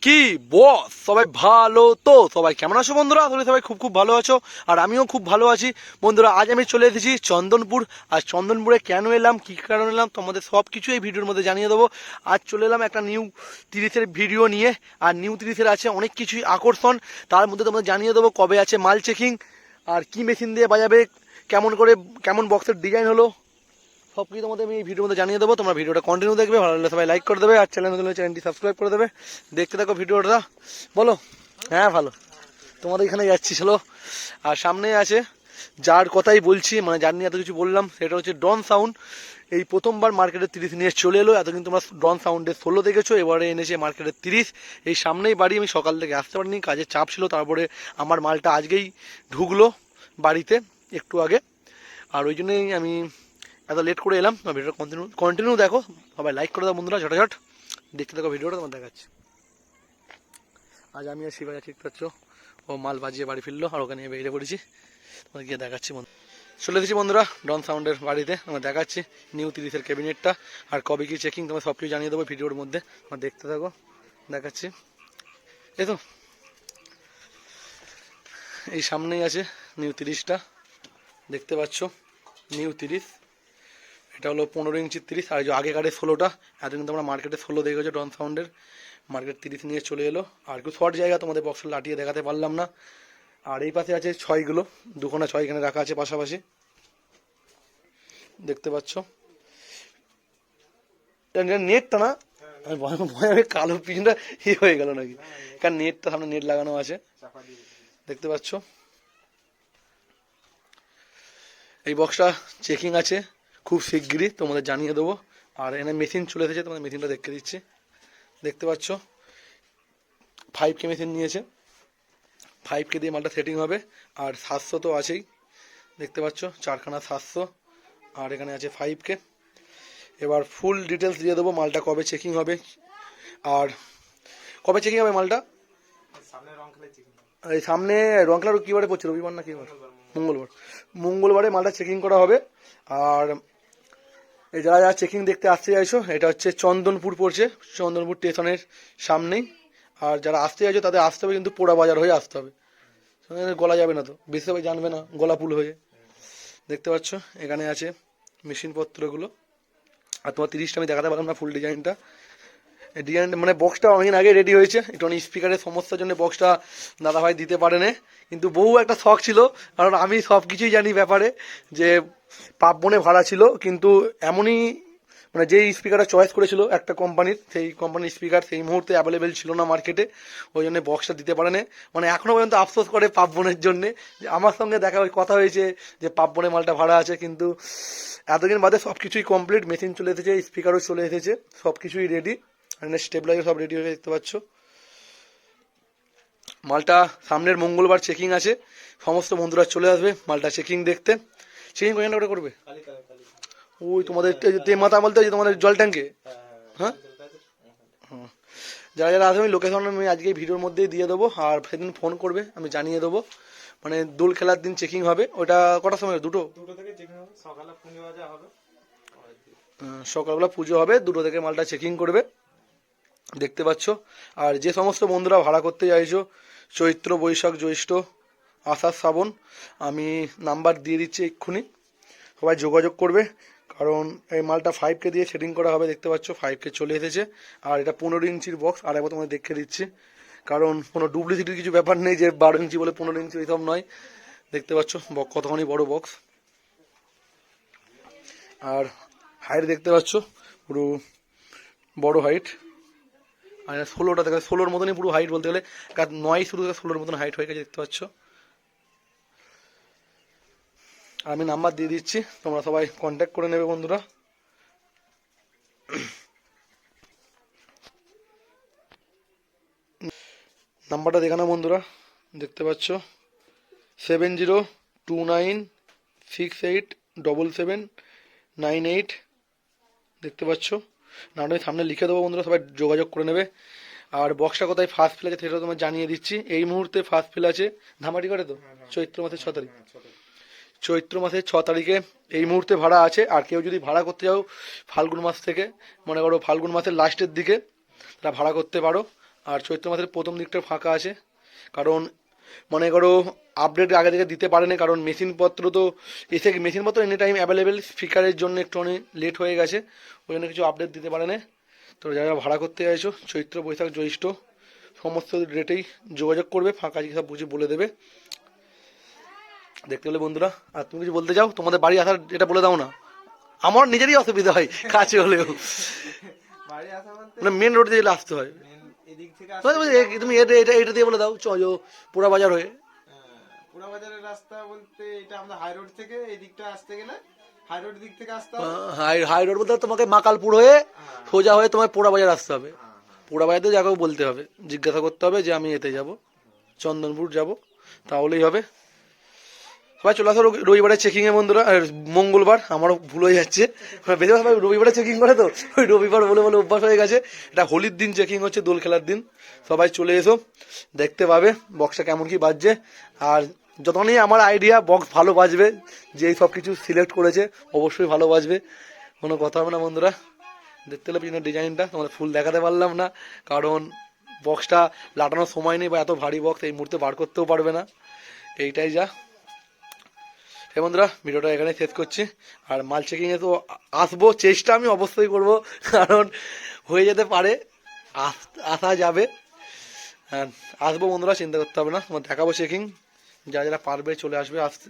কি বস, সবাই ভালো তো? সবাই কেমন আছো বন্ধুরা? আসলে সবাই খুব খুব ভালো আছো, আর আমিও খুব ভালো আছি বন্ধুরা। আজ আমি চলে এসেছি চন্দনপুর। আর চন্দনপুরে কেন এলাম, কী কারণে এলাম, তোমাদের সব কিছু এই ভিডিওর মধ্যে জানিয়ে দেবো। আজ চলে এলাম একটা নিউ 30-এর ভিডিও নিয়ে। আর নিউ 30-এর আছে অনেক কিছুই আকর্ষণ, তার মধ্যে তোমাদের জানিয়ে দেবো কবে আছে মাল চেকিং, আর কি মেশিন দিয়ে বাজাবে, কেমন করে, কেমন বক্সের ডিজাইন হলো, সব কিছু তোমাদের আমি এই ভিডিওর মধ্যে জানিয়ে দেবো। তোমরা ভিডিওটা কন্টিনিউ দেখবে, ভালো লাগলে সবাই লাইক করে দেবে, আর চ্যানেলটি সাবস্ক্রাইব করে দেবে। দেখতে থাকো ভিডিওটা। বলো। হ্যাঁ ভালো। তোমাদের এখানে যাচ্ছি চলো। আর সামনে আছে, যার কথাই বলছি, মানে যার নিয়ে এত কিছু বললাম, সেটা হচ্ছে ডন সাউন্ড। এই প্রথমবার মার্কেটে 30 নিয়ে চলে এলো। এতদিন তোমরা ডন সাউন্ডের 16 দেখেছো, এবারে এনেছে মার্কেটে 30। এই সামনেই বাড়ি, আমি সকাল থেকে আসতে পারিনি, কাজের চাপ ছিল। তারপরে আমার মালটা আজকেই ঢুকলো বাড়িতে একটু আগে, আর ওই জন্যই আমি এত লেট করে এলাম। ভিডিওটা কন্টিনিউ দেখো, সবাই লাইক করে দাও বন্ধুরা, ঝটাঝট দেখতে থাকো ভিডিওটা, তোমার দেখাচ্ছি। আজ আমি আর শিবাই ঠিক পাচ্ছ, ও মাল বাজিয়ে বাড়ি ফিরলো, আর ওখানে বেরিয়ে পড়েছি, তোমাদের গিয়ে দেখাচ্ছি। চলে এসেছি বন্ধুরা ডন সাউন্ডের বাড়িতে, আমরা দেখাচ্ছি নিউ 30-এর ক্যাবিনেটটা, আর কবে কি চেকিং তোমার সব কিছু জানিয়ে দেবো ভিডিওর মধ্যে, আমার দেখতে থাকো, দেখাচ্ছি। এই তো এই সামনেই আছে নিউ 30টা, দেখতে পাচ্ছ নিউ 30। এটা হলো 15 ইঞ্চির 30, আর যে আগেকারের 16টা। এতদিন তোমরা মার্কেটে 16 দেখেছো ডন সাউন্ডের, মার্কেট 30 নিয়ে চলে এলো। আর একটু শর্ট জায়গা, তোমাদের বক্সে লাটিয়ে দেখাতে পারলাম না। আর এই পাশে আছে 6গুলো, দুখানা 6 এখানে রাখা আছে পাশাপাশি, দেখতে পাচ্ছ। নেটটা না, আমি ভয় কালো পিছনটা হয়ে গেল নাকি, কারণ নেটটা সামনে নেট লাগানো আছে, দেখতে পাচ্ছ। এই বক্সটা চেকিং আছে, খুব শিগগিরই তোমাদের জানিয়ে দেবো। আর এখানে মেশিন চলে এসেছে, তোমাদের মেশিনটা দেখে দিচ্ছি, দেখতে পাচ্ছ 5K মেশিন নিয়েছে, 5K দিয়ে মালটা সেটিং হবে। আর 700 তো আছেই, দেখতে পাচ্ছ 4খানা 700, আর এখানে আছে 5K। এবার ফুল ডিটেলস দিয়ে দেবো, মালটা কবে চেকিং হবে, আর কবে চেকিং হবে মালটা। এই সামনে রং খেলার কী বারে পড়ছে, রবিবার না কী বার? মঙ্গলবার। মঙ্গলবারে মালটা চেকিং করা হবে। আর এই যারা যারা চেকিং দেখতে আসতে চাইছো, এটা হচ্ছে চন্দনপুর পড়ছে, চন্দনপুর স্টেশনের সামনেই। আর যারা আসতে চাইছো তাদের আসতে হবে, কিন্তু পোড়া বাজার হয়ে আসতে হবে, গলা যাবে না, তো বেশি সবাই জানবে না, গলা পুল হয়ে। দেখতে পাচ্ছ এখানে আছে মেশিনপত্রগুলো। আর তোমার 30টা আমি দেখাতে পারলাম না ফুল ডিজাইনটা, ডিজাইন মানে বক্সটা অনেকদিন আগে রেডি হয়েছে, একটু অনেক স্পিকারের সমস্যার জন্য বক্সটা দাদাভাই দিতে পারে না। কিন্তু বহু একটা শখ ছিল, কারণ আমি সব কিছুই জানি ব্যাপারে, যে পাপবনে ভাড়া ছিল, কিন্তু এমনই মানে যেই স্পিকারটা চয়েস করেছিল একটা কোম্পানির, সেই কোম্পানির স্পিকার সেই মুহূর্তে অ্যাভেলেবেল ছিল না মার্কেটে, ওই জন্য বক্সটা দিতে পারে না। মানে এখনও পর্যন্ত আফসোস করে পাপবনের জন্যে, যে আমার সঙ্গে দেখা কথা হয়েছে যে পাপবনে মালটা ভাড়া আছে, কিন্তু এতদিন বাদে সব কিছুই কমপ্লিট, মেশিন চলে এসেছে, স্পিকারও চলে এসেছে, সব কিছুই রেডি, এখানে স্টেবিলাইজার সব রেডি হয়ে দেখতে পাচ্ছ। মালটা সামনের মঙ্গলবার চেকিং আছে, সমস্ত বন্ধুরা চলে আসবে মালটা চেকিং দেখতে। চেকিং কয়টা করবে? ওই তোমাদের মাথা বলতে তোমাদের জল ট্যাঙ্কে। হ্যাঁ, যারা যারা আসবে আমি লোকেশন আমি আজকে ভিডিওর মধ্যেই দিয়ে দেবো, আর সেদিন ফোন করবে আমি জানিয়ে দেবো। মানে দোল খেলার দিন চেকিং হবে, ওটা কটার সময়? দুটো থেকে চেকিং হবে, সকালবেলা পুজো হবে, 2টো থেকে মালটা চেকিং করবে, দেখতে পাচ্ছ। আর যে সমস্ত বন্ধুরা ভাড়া করতে চাইছো, চৈত্র বৈশাখ জ্যৈষ্ঠ আষাঢ় শ্রাবণ, আমি নাম্বার দিয়ে দিচ্ছি এক্ষুনি, সবাই যোগাযোগ করবে। কারণ এই মালটা 5K দিয়ে সেটিং করা হবে, দেখতে পাচ্ছ 5K চলে এসেছে। আর এটা 15 ইঞ্চির বক্স, আর একবার তোমাদের দেখে দিচ্ছি, কারণ কোনো ডুপ্লিসিটির কিছু ব্যাপার নেই, যে 12 ইঞ্চি বলে 15 ইঞ্চি এইসব নয়, দেখতে পাচ্ছ কতখানি বড় বক্স। আর হাইট দেখতে পাচ্ছ পুরো বড় হাইট, আর 16টা থেকে 16-র মতনই পুরো হাইট বলতে গেলে, কারণ 9 শুরু থেকে 16-র মতন হাইট হয়ে গেছে, দেখতে পাচ্ছ। আমি নাম্বার দিয়ে দিচ্ছি, তোমরা সবাই কন্ট্যাক্ট করে নেবে বন্ধুরা। নাম্বারটা দেখানো বন্ধুরা, দেখতে পাচ্ছ 7029687778, দেখতে পাচ্ছ। নাম সামনে লিখে দেবো বন্ধুরা, সবাই যোগাযোগ করে নেবে। আর বক্সটা কোথায় ফার্স্ট ফিল আছে সেটা তোমার জানিয়ে দিচ্ছি, এই মুহূর্তে ফার্স্ট ফিল আছে ধামাটি করে তো চৈত্র মাসের 6 তারিখ, চৈত্র মাসের 6 তারিখে এই মুহূর্তে ভাড়া আছে। আর কেউ যদি ভাড়া করতে যাও ফাল্গুন মাস থেকে, মনে করো ফাল্গুন মাসের লাস্টের দিকে, তারা ভাড়া করতে পারো। আর চৈত্র মাসের প্রথম দিকটা ফাঁকা আছে, কারণ মনে করো আপডেট আগে থেকে দিতে পারেনি, কারণ মেশিনপত্র তো এসে মেশিনপত্র এনি টাইম অ্যাভেলেবেল, স্পিকারের জন্য একটু অনেক লেট হয়ে গেছে, ওই জন্য কিছু আপডেট দিতে পারেনি। তো যারা ভাড়া করতে চাইছো চৈত্র বৈশাখ জ্যৈষ্ঠ সমস্ত রেটেই যোগাযোগ করবে, ফাঁকা সব বুঝে বলে দেবে দেখতে হলে বন্ধুরা। আর তুমি কিছু বলতে চাও, তোমাদের বাড়ি আসার এটা বলে দাও না, আমার নিজেরই অসুবিধা হয় কাছে হলেও, বাড়ি আসা বলতে মানে মেন রোড দিয়ে আসতে হয়। এদিক থেকে তুমি এটা এটা এটা দিয়ে বলে দাও পোড়া বাজার হয়ে। পুরা বাজারের রাস্তা বলতে এটা আমরা হাই রোড থেকে এই দিকটা আসতে গেলে হাই রোড দিক থেকে আসতে হবে। হাই রোড বলতে তোমাকে মাকালপুর হয়ে সোজা হয়ে তোমার পোড়া বাজার আসতে হবে। পোড়া বাজারে যাকেও বলতে হবে, জিজ্ঞাসা করতে হবে যে আমি এতে যাব, চন্দনপুর যাব, তাহলেই হবে। সবাই চলে আসো রবিবারে চেকিংয়ে বন্ধুরা, মঙ্গলবার আমারও ভুল হয়ে যাচ্ছে, বেশিরভাগ সবাই রবিবারে চেকিং করে তো, ওই রবিবার বলে বলে অভ্যাস হয়ে গেছে। এটা হোলির দিন চেকিং হচ্ছে, দোল খেলার দিন। সবাই চলে এসো, দেখতে পাবে বক্সটা কেমন কি বাজছে। আর যতক্ষণই আমার আইডিয়া বক্স ভালো বাজবে, যেই সব কিছু সিলেক্ট করেছে অবশ্যই ভালো বাজবে, কোনো কথা হবে না বন্ধুরা। দেখতে হলে পিছনের ডিজাইনটা তোমাদের ফুল দেখাতে পারলাম না, কারণ বক্সটা লাটানোর সময় নেই, বা এত ভারী বক্স এই মুহূর্তে বার করতেও পারবে না, এইটাই যা। হ্যাঁ বন্ধুরা, ভিডিওটা এখানে শেষ করছি। আর মাল চেকিংয়ে তো আসবো, চেষ্টা আমি অবশ্যই করব, কারণ হয়ে যেতে পারে, আসা যাবে। হ্যাঁ আসবো বন্ধুরা, চিন্তা করতে হবে না, তোমার দেখাবো চেকিং, যারা যারা পারবে চলে আসবে আসতে।